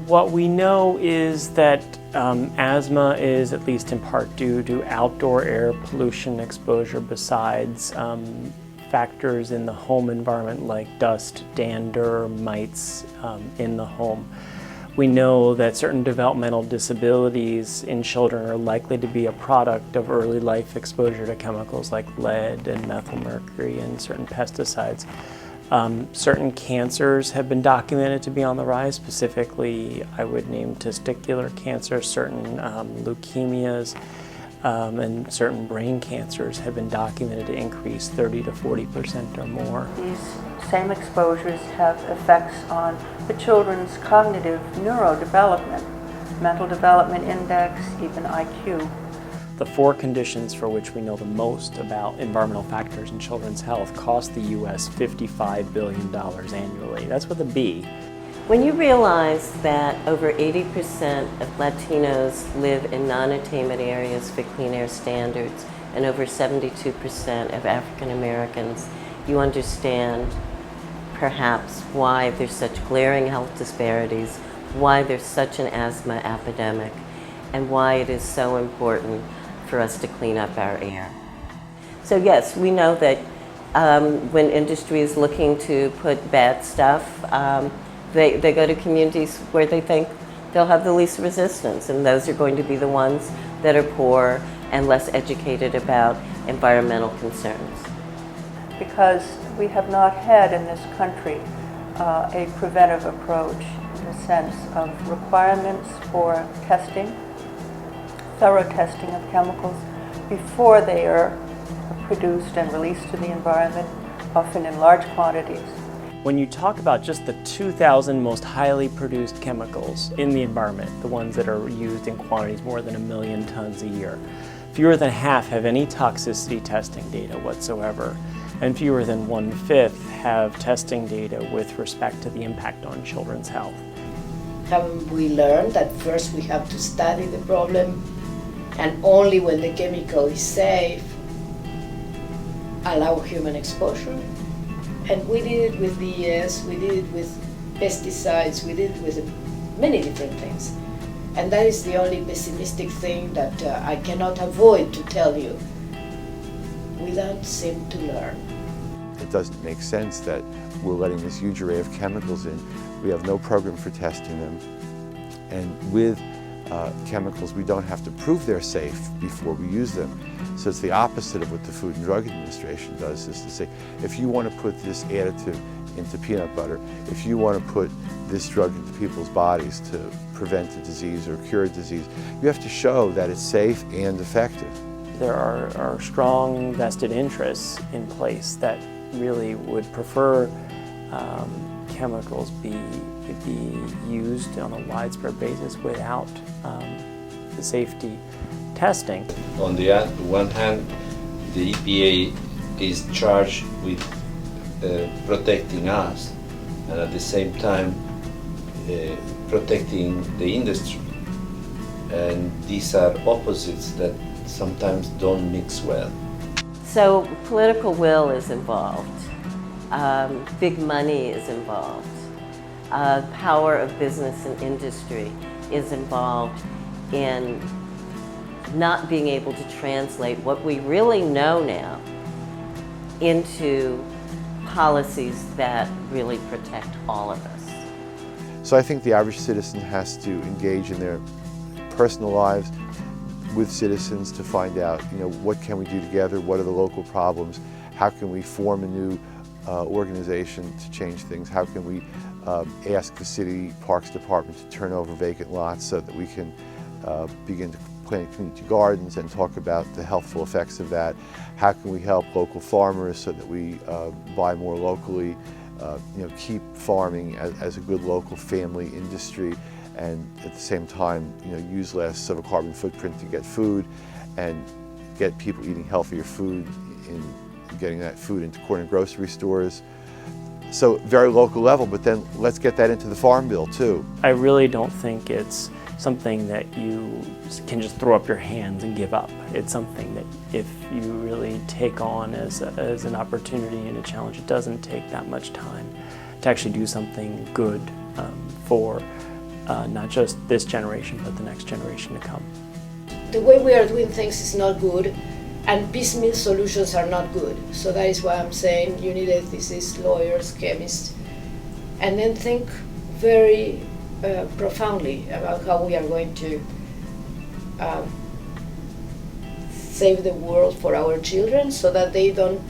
What we know is that asthma is at least in part due to outdoor air pollution exposure besides factors in the home environment like dust, dander, mites in the home. We know that certain developmental disabilities in children are likely to be a product of early life exposure to chemicals like lead and methylmercury and certain pesticides. Certain cancers have been documented to be on the rise. Specifically, I would name testicular cancer, certain leukemias, and certain brain cancers have been documented to increase 30 to 40% or more. These same exposures have effects on the children's cognitive neurodevelopment, mental development index, even IQ. The 4 conditions for which we know the most about environmental factors in children's health cost the U.S. $55 billion annually. That's with a B. When you realize that over 80% of Latinos live in non-attainment areas for clean air standards and over 72% of African Americans, you understand perhaps why there's such glaring health disparities, why there's such an asthma epidemic, and why it is so important for us to clean up our air. So yes, we know that when industry is looking to put bad stuff, they go to communities where they think they'll have the least resistance, and those are going to be the ones that are poor and less educated about environmental concerns. Because we have not had in this country a preventive approach in the sense of requirements for testing, thorough testing of chemicals before they are produced and released to the environment, often in large quantities. When you talk about just the 2,000 most highly produced chemicals in the environment, the ones that are used in quantities more than 1 million tons a year, fewer than half have any toxicity testing data whatsoever, and fewer than 1/5 have testing data with respect to the impact on children's health. Haven't we learned that first we have to study the problem, and only when the chemical is safe, allow human exposure? And we did it with DES, we did it with pesticides, we did it with many different things. And that is the only pessimistic thing that I cannot avoid to tell you. We don't seem to learn. It doesn't make sense that we're letting this huge array of chemicals in. We have no program for testing them. And with chemicals, we don't have to prove they're safe before we use them. So it's the opposite of what the Food and Drug Administration does, is to say, if you want to put this additive into peanut butter, if you want to put this drug into people's bodies to prevent a disease or cure a disease, you have to show that it's safe and effective. There are strong vested interests in place that really would prefer chemicals be used on a widespread basis without the safety testing. On the one hand, the EPA is charged with protecting us, and at the same time protecting the industry. And these are opposites that sometimes don't mix well. So political will is involved. Big money is involved. Power of business and industry is involved in not being able to translate what we really know now into policies that really protect all of us. So I think the average citizen has to engage in their personal lives with citizens to find out, what can we do together, what are the local problems, how can we form a new organization to change things, how can we ask the city parks department to turn over vacant lots so that we can begin to plant community gardens and talk about the healthful effects of that, how can we help local farmers so that we buy more locally, keep farming as a good local family industry, and at the same time, use less of a carbon footprint to get food and get people eating healthier food in getting that food into corner grocery stores. So very local level, but then let's get that into the Farm Bill too. I really don't think it's something that you can just throw up your hands and give up. It's something that if you really take on as an opportunity and a challenge, it doesn't take that much time to actually do something good for not just this generation, but the next generation to come. The way we are doing things is not good, and piecemeal solutions are not good. So that is why I'm saying you need ethicists, lawyers, chemists, and then think very profoundly about how we are going to save the world for our children so that they don't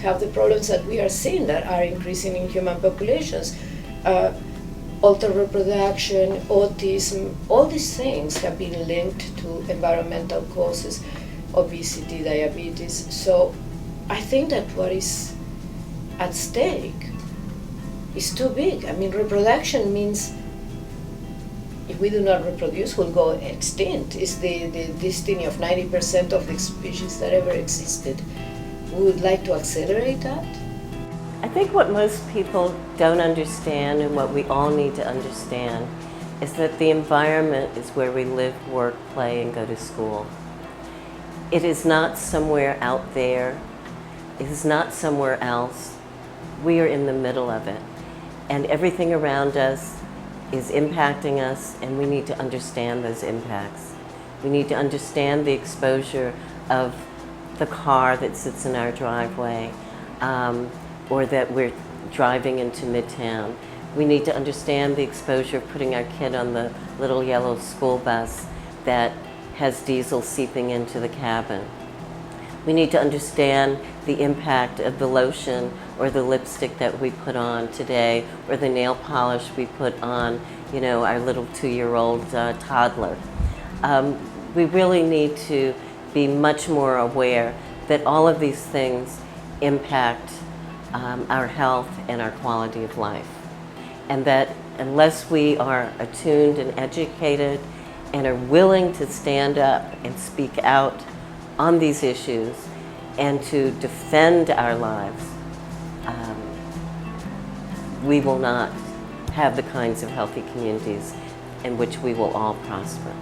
have the problems that we are seeing that are increasing in human populations. Altered reproduction, autism, all these things have been linked to environmental causes, obesity, diabetes. So I think that what is at stake is too big. I mean, reproduction means if we do not reproduce, we'll go extinct. It's the destiny of 90% of the species that ever existed. We would like to accelerate that. I think what most people don't understand, and what we all need to understand, is that the environment is where we live, work, play, and go to school. It is not somewhere out there. It is not somewhere else. We are in the middle of it. And everything around us is impacting us, and we need to understand those impacts. We need to understand the exposure of the car that sits in our driveway, or that we're driving into Midtown. We need to understand the exposure of putting our kid on the little yellow school bus that has diesel seeping into the cabin. We need to understand the impact of the lotion or the lipstick that we put on today, or the nail polish we put on, you know, our little 2-year-old toddler. We really need to be much more aware that all of these things impact our health and our quality of life. And that unless we are attuned and educated and are willing to stand up and speak out on these issues and to defend our lives, we will not have the kinds of healthy communities in which we will all prosper.